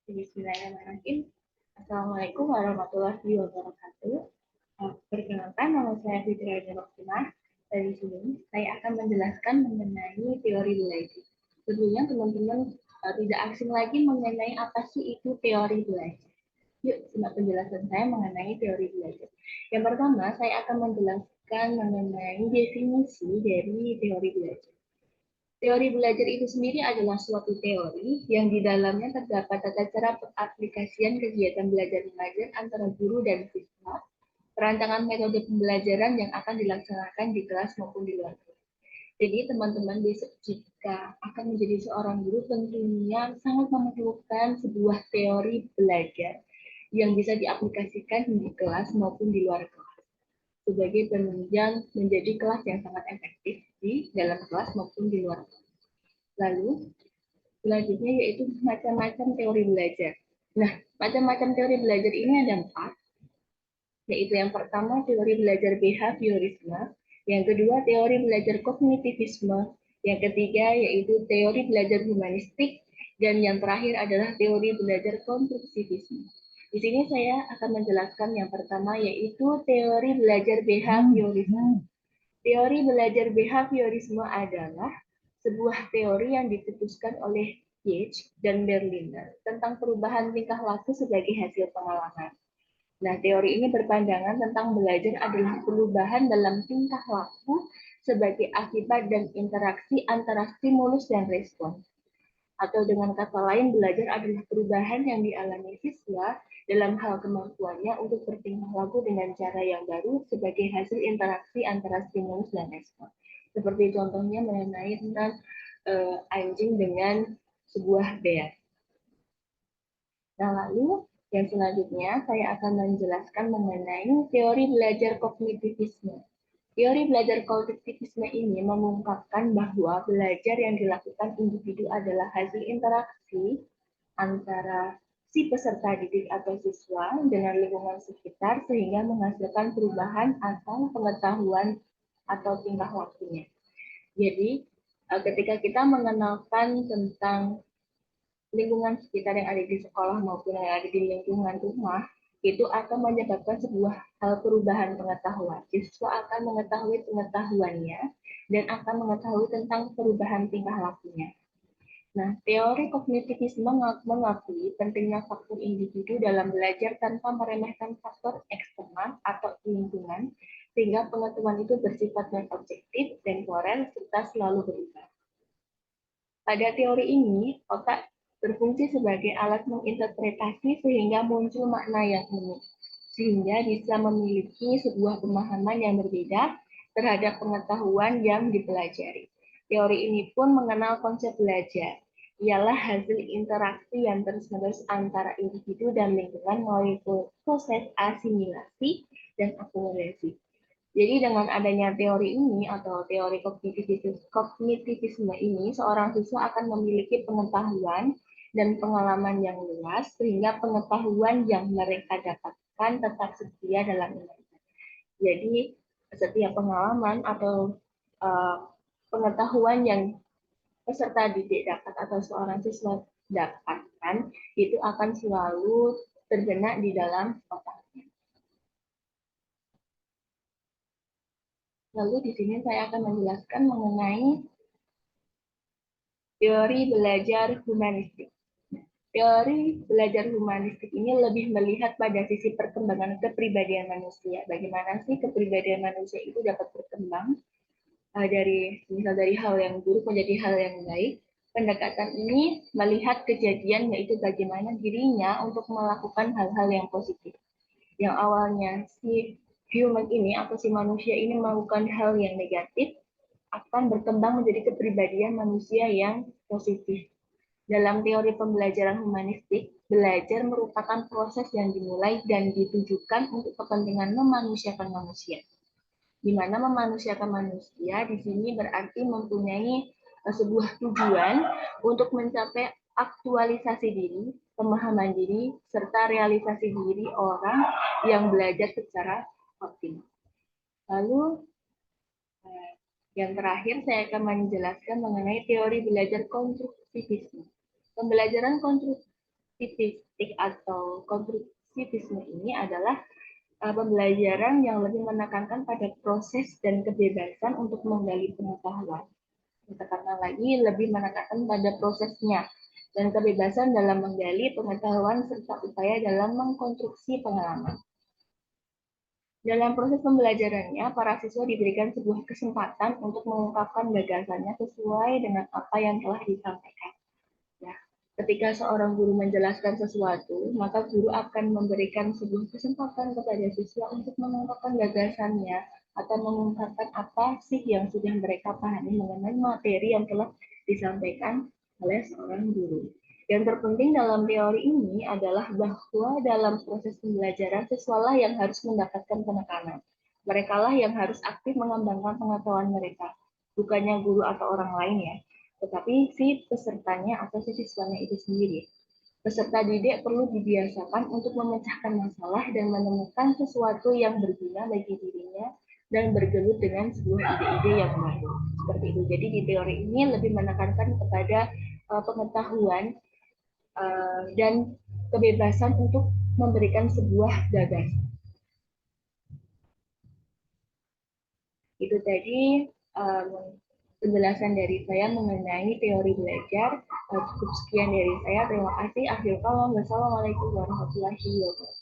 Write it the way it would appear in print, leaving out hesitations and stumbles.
Bismillahirrahmanirrahim. Assalamualaikum warahmatullahi wabarakatuh. Perkenalkan, nama saya Fitri Rohimah. Dari sini, saya akan menjelaskan mengenai teori belajar. Tentunya teman-teman tidak asing lagi mengenai apa sih itu teori belajar. Yuk, simak penjelasan saya mengenai teori belajar. Yang pertama, saya akan menjelaskan mengenai definisi dari teori belajar. Teori belajar itu sendiri adalah suatu teori yang di dalamnya terdapat tata cara pengaplikasian kegiatan belajar mengajar antara guru dan siswa, perancangan metode pembelajaran yang akan dilaksanakan di kelas maupun di luar kelas. Jadi teman-teman besok jika akan menjadi seorang guru tentunya sangat memerlukan sebuah teori belajar yang bisa diaplikasikan di kelas maupun di luar kelas sebagai penunjang menjadi kelas yang sangat efektif di dalam kelas maupun di luar kelas. Lalu selanjutnya yaitu macam-macam teori belajar. Nah, macam-macam teori belajar ini ada 4, yaitu yang pertama teori belajar behaviorisme, yang kedua teori belajar kognitivisme, yang ketiga yaitu teori belajar humanistik, dan yang terakhir adalah teori belajar konstruktivisme. Di sini saya akan menjelaskan yang pertama yaitu teori belajar behaviorisme. Teori belajar behaviorisme adalah sebuah teori yang dicetuskan oleh Yeats dan Berliner tentang perubahan tingkah laku sebagai hasil pengalaman. Nah, teori ini berpandangan tentang belajar adalah perubahan dalam tingkah laku sebagai akibat dan interaksi antara stimulus dan respon. Atau dengan kata lain, belajar adalah perubahan yang dialami siswa dalam hal kemampuannya untuk bertingkah laku dengan cara yang baru sebagai hasil interaksi antara stimulus dan respon. Seperti contohnya mengenai tentang anjing dengan sebuah bea. Nah, lalu yang selanjutnya saya akan menjelaskan mengenai teori belajar kognitivisme. Teori belajar kognitivisme ini mengungkapkan bahwa belajar yang dilakukan individu adalah hasil interaksi antara si peserta didik atau siswa dengan lingkungan sekitar sehingga menghasilkan perubahan atau pengetahuan atau tingkah lakunya. Jadi, ketika kita mengenalkan tentang lingkungan sekitar yang ada di sekolah maupun yang ada di lingkungan rumah, itu akan menyebabkan sebuah hal perubahan pengetahuan. Siswa akan mengetahui pengetahuannya dan akan mengetahui tentang perubahan tingkah lakunya. Nah, teori kognitivisme mengakui pentingnya faktor individu dalam belajar tanpa meremehkan faktor eksternal atau lingkungan, sehingga pengetahuan itu bersifat non-objektif dan moral serta selalu berubah. Pada teori ini, otak berfungsi sebagai alat menginterpretasi sehingga muncul makna yang unik, sehingga bisa memiliki sebuah pemahaman yang berbeda terhadap pengetahuan yang dipelajari. Teori ini pun mengenal konsep belajar, ialah hasil interaksi yang terus-menerus antara individu dan lingkungan melalui proses asimilasi dan akumulasi. Jadi dengan adanya teori ini atau teori kognitivisme ini, seorang siswa akan memiliki pengetahuan dan pengalaman yang luas, sehingga pengetahuan yang mereka dapatkan tetap setia dalam ingatan. Jadi setiap pengalaman atau pengetahuan yang peserta didik dapat atau seorang siswa dapatkan, itu akan selalu terbenak di dalam otaknya. Lalu di sini saya akan menjelaskan mengenai teori belajar humanistik. Teori belajar humanistik ini lebih melihat pada sisi perkembangan kepribadian manusia. Bagaimana sih kepribadian manusia itu dapat berkembang dari hal yang buruk menjadi hal yang baik. Pendekatan ini melihat kejadian yaitu bagaimana dirinya untuk melakukan hal-hal yang positif. Yang awalnya si human ini atau si manusia ini melakukan hal yang negatif, akan berkembang menjadi kepribadian manusia yang positif. Dalam teori pembelajaran humanistik, belajar merupakan proses yang dimulai dan ditujukan untuk kepentingan memanusiakan manusia. Di mana memanusiakan manusia di sini berarti mempunyai sebuah tujuan untuk mencapai aktualisasi diri, pemahaman diri, serta realisasi diri orang yang belajar secara optimal. Lalu yang terakhir, saya akan menjelaskan mengenai teori belajar konstruktivisme. Pembelajaran Konstruktivistik atau konstruktivisme ini adalah pembelajaran yang lebih menekankan pada proses dan kebebasan untuk menggali pengetahuan. Katakanlah lagi, lebih menekankan pada prosesnya dan kebebasan dalam menggali pengetahuan serta upaya dalam mengkonstruksi pengalaman. Dalam proses pembelajarannya, para siswa diberikan sebuah kesempatan untuk mengungkapkan gagasannya sesuai dengan apa yang telah disampaikan. Ya, ketika seorang guru menjelaskan sesuatu, maka guru akan memberikan sebuah kesempatan kepada siswa untuk mengungkapkan gagasannya atau mengungkapkan apa sih yang sudah mereka pahami mengenai materi yang telah disampaikan oleh seorang guru. Yang terpenting dalam teori ini adalah bahwa dalam proses pembelajaran siswalah yang harus mendapatkan penekanan. Mereka lah yang harus aktif mengembangkan pengetahuan mereka, bukannya guru atau orang lain ya, tetapi si pesertanya atau si siswanya itu sendiri. Peserta didik perlu dibiasakan untuk memecahkan masalah dan menemukan sesuatu yang berguna bagi dirinya dan bergelut dengan sebuah ide-ide yang baru. Seperti itu. Jadi di teori ini lebih menekankan kepada pengetahuan dan kebebasan untuk memberikan sebuah gagasan. Itu tadi um, penjelasan dari saya mengenai teori belajar. Cukup sekian dari saya. Terima kasih. Akhir kalam. Wassalamualaikum warahmatullahi wabarakatuh.